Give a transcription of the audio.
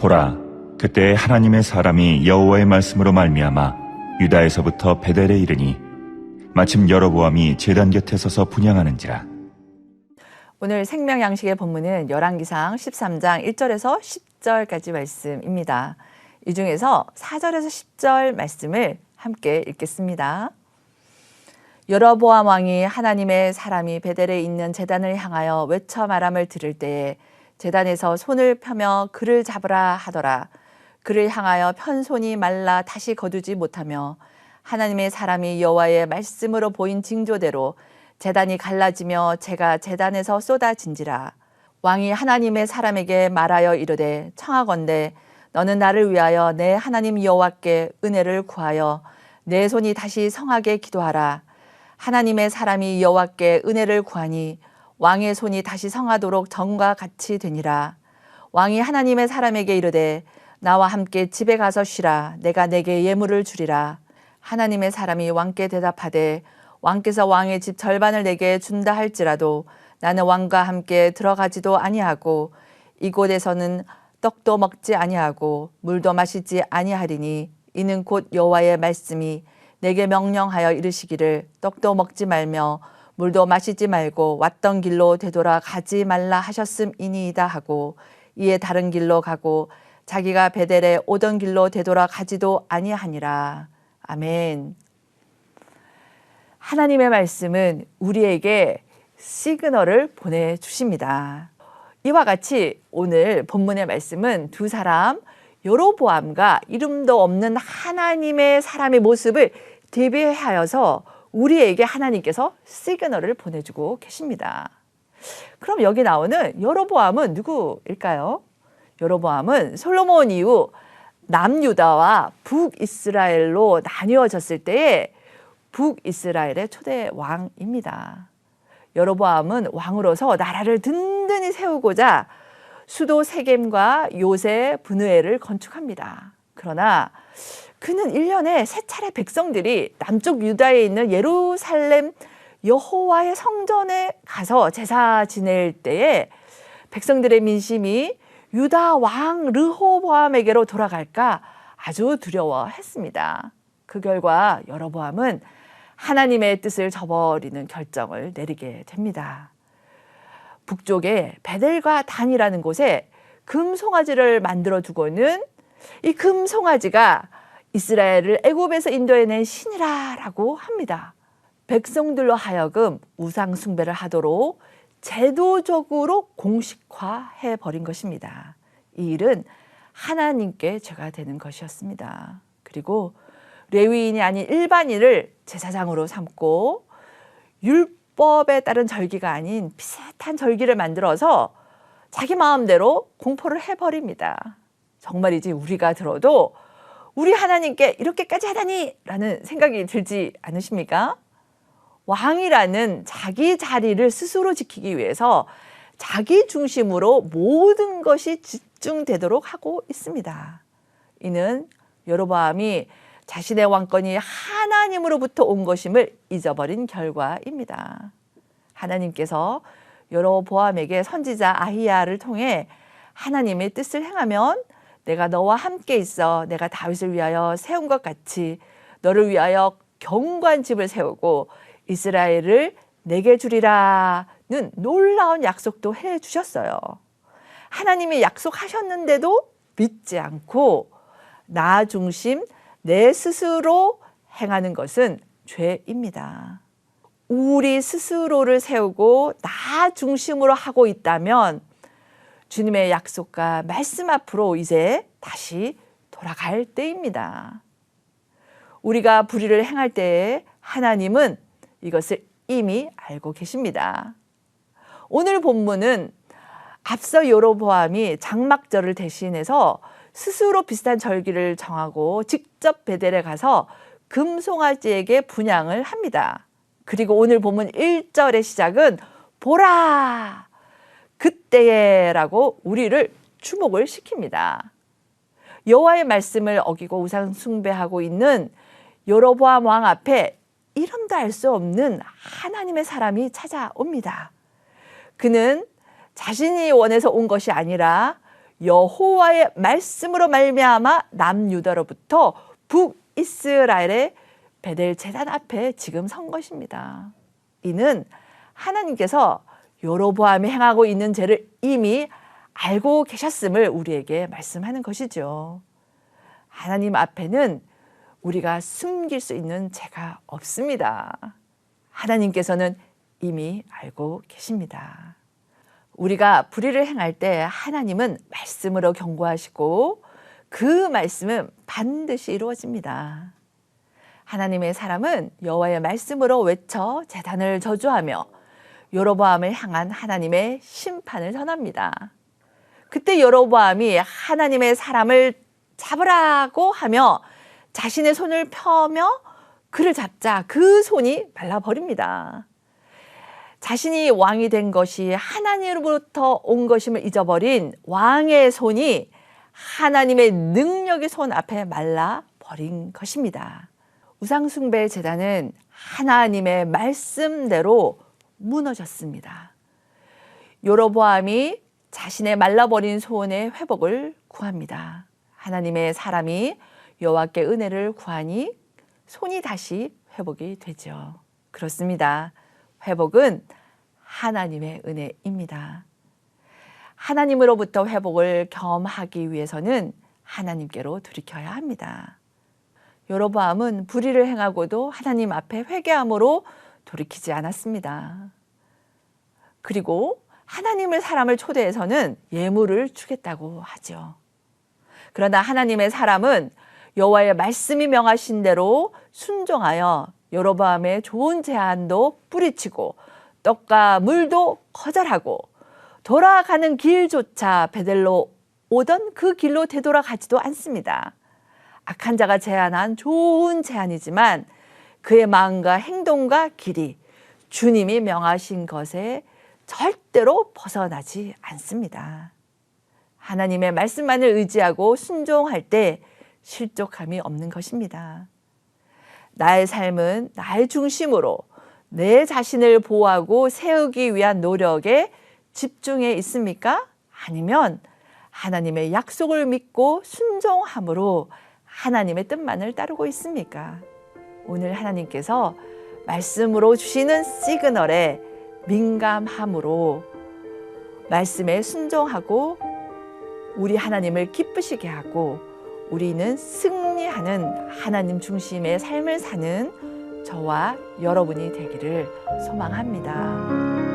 보라, 그때 하나님의 사람이 여호와의 말씀으로 말미암아 유다에서부터 베델에 이르니 마침 여로보암이 제단 곁에 서서 분향하는지라. 오늘 생명 양식의 본문은 열왕기상 13장 1절에서 10절까지 말씀입니다. 이 중에서 4절에서 10절 말씀을 함께 읽겠습니다. 여로보암 왕이 하나님의 사람이 베델에 있는 제단을 향하여 외쳐 말함을 들을 때에 제단에서 손을 펴며 그를 잡으라 하더라. 그를 향하여 편 손이 말라 다시 거두지 못하며 하나님의 사람이 여호와의 말씀으로 보인 징조대로 제단이 갈라지며 재가 제단에서 쏟아진지라. 왕이 하나님의 사람에게 말하여 이르되 청하건대 너는 나를 위하여 내 하나님 여호와께 은혜를 구하여 내 손이 다시 성하게 기도하라. 하나님의 사람이 여호와께 은혜를 구하니 왕의 손이 다시 성하도록 전과 같이 되니라. 왕이 하나님의 사람에게 이르되 나와 함께 집에 가서 쉬라. 내가 내게 예물을 주리라. 하나님의 사람이 왕께 대답하되 왕께서 왕의 집 절반을 내게 준다 할지라도 나는 왕과 함께 들어가지도 아니하고 이곳에서는 떡도 먹지 아니하고 물도 마시지 아니하리니 이는 곧 여호와의 말씀이 내게 명령하여 이르시기를 떡도 먹지 말며 물도 마시지 말고 왔던 길로 되돌아 가지 말라 하셨음이니이다 하고 이에 다른 길로 가고 자기가 베델에 오던 길로 되돌아 가지도 아니하니라. 아멘. 하나님의 말씀은 우리에게 시그널을 보내주십니다. 이와 같이 오늘 본문의 말씀은 두 사람 여로보암과 이름도 없는 하나님의 사람의 모습을 대비하여서 우리에게 하나님께서 시그널을 보내주고 계십니다. 그럼 여기 나오는 여로보암은 누구일까요? 여로보암은 솔로몬 이후 남유다와 북이스라엘로 나뉘어졌을 때에 북이스라엘의 초대 왕입니다. 여로보암은 왕으로서 나라를 든든히 세우고자 수도 세겜과 요새 브느엘을 건축합니다. 그러나 그는 1년에 3차례 백성들이 남쪽 유다에 있는 예루살렘 여호와의 성전에 가서 제사 지낼 때에 백성들의 민심이 유다 왕 르호보암에게로 돌아갈까 아주 두려워했습니다. 그 결과 여로보암은 하나님의 뜻을 저버리는 결정을 내리게 됩니다. 북쪽에 베델과 단이라는 곳에 금송아지를 만들어 두고는 이 금송아지가 이스라엘을 애굽에서 인도해낸 신이라고 합니다. 백성들로 하여금 우상 숭배를 하도록 제도적으로 공식화해 버린 것입니다. 이 일은 하나님께 죄가 되는 것이었습니다. 그리고 레위인이 아닌 일반인을 제사장으로 삼고 율법에 따른 절기가 아닌 비슷한 절기를 만들어서 자기 마음대로 공포를 해버립니다. 정말이지 우리가 들어도 우리 하나님께 이렇게까지 하다니 라는 생각이 들지 않으십니까? 왕이라는 자기 자리를 스스로 지키기 위해서 자기 중심으로 모든 것이 집중되도록 하고 있습니다. 이는 여로보암이 자신의 왕권이 하나님으로부터 온 것임을 잊어버린 결과입니다. 하나님께서 여로보암에게 선지자 아히야를 통해 하나님의 뜻을 행하면 내가 너와 함께 있어 내가 다윗을 위하여 세운 것 같이 너를 위하여 견고한 집을 세우고 이스라엘을 내게 주리라는 놀라운 약속도 해주셨어요. 하나님이 약속하셨는데도 믿지 않고 나 중심 내 스스로 행하는 것은 죄입니다. 우리 스스로를 세우고 나 중심으로 하고 있다면 주님의 약속과 말씀 앞으로 이제 다시 돌아갈 때입니다. 우리가 불의를 행할 때에 하나님은 이것을 이미 알고 계십니다. 오늘 본문은 앞서 여로보암이 장막절을 대신해서 스스로 비슷한 절기를 정하고 직접 베델에 가서 금송아지에게 분향을 합니다. 그리고 오늘 본문 1절의 시작은 보라 그때에라고 우리를 주목을 시킵니다. 여호와의 말씀을 어기고 우상 숭배하고 있는 여로보암 왕 앞에 이름도 알 수 없는 하나님의 사람이 찾아옵니다. 그는 자신이 원해서 온 것이 아니라 여호와의 말씀으로 말미암아 남유다로부터 북이스라엘의 베델 제단 앞에 지금 선 것입니다. 이는 하나님께서 여로보암이 행하고 있는 죄를 이미 알고 계셨음을 우리에게 말씀하는 것이죠. 하나님 앞에는 우리가 숨길 수 있는 죄가 없습니다. 하나님께서는 이미 알고 계십니다. 우리가 불의를 행할 때 하나님은 말씀으로 경고하시고 그 말씀은 반드시 이루어집니다. 하나님의 사람은 여호와의 말씀으로 외쳐 제단을 저주하며 여로보암을 향한 하나님의 심판을 선합니다. 그때 여로보암이 하나님의 사람을 잡으라고 하며 자신의 손을 펴며 그를 잡자 그 손이 말라버립니다. 자신이 왕이 된 것이 하나님으로부터 온 것임을 잊어버린 왕의 손이 하나님의 능력의 손 앞에 말라버린 것입니다. 우상숭배 제단은 하나님의 말씀대로 무너졌습니다. 여로보암이 자신의 말라버린 손의 회복을 구합니다. 하나님의 사람이 여호와께 은혜를 구하니 손이 다시 회복이 되죠. 그렇습니다. 회복은 하나님의 은혜입니다. 하나님으로부터 회복을 경험하기 위해서는 하나님께로 돌이켜야 합니다. 여로보암은 불의를 행하고도 하나님 앞에 회개함으로 돌이키지 않았습니다. 그리고 하나님의 사람을 초대해서는 예물을 주겠다고 하죠. 그러나 하나님의 사람은 여호와의 말씀이 명하신 대로 순종하여 여로보암의 좋은 제안도 뿌리치고 떡과 물도 거절하고 돌아가는 길조차 베델로 오던 그 길로 되돌아가지도 않습니다. 악한 자가 제안한 좋은 제안이지만 그의 마음과 행동과 길이 주님이 명하신 것에 절대로 벗어나지 않습니다. 하나님의 말씀만을 의지하고 순종할 때 실족함이 없는 것입니다. 나의 삶은 나의 중심으로 내 자신을 보호하고 세우기 위한 노력에 집중해 있습니까? 아니면 하나님의 약속을 믿고 순종함으로 하나님의 뜻만을 따르고 있습니까? 오늘 하나님께서 말씀으로 주시는 시그널에 민감함으로 말씀에 순종하고 우리 하나님을 기쁘시게 하고 우리는 승리하는 하나님 중심의 삶을 사는 저와 여러분이 되기를 소망합니다.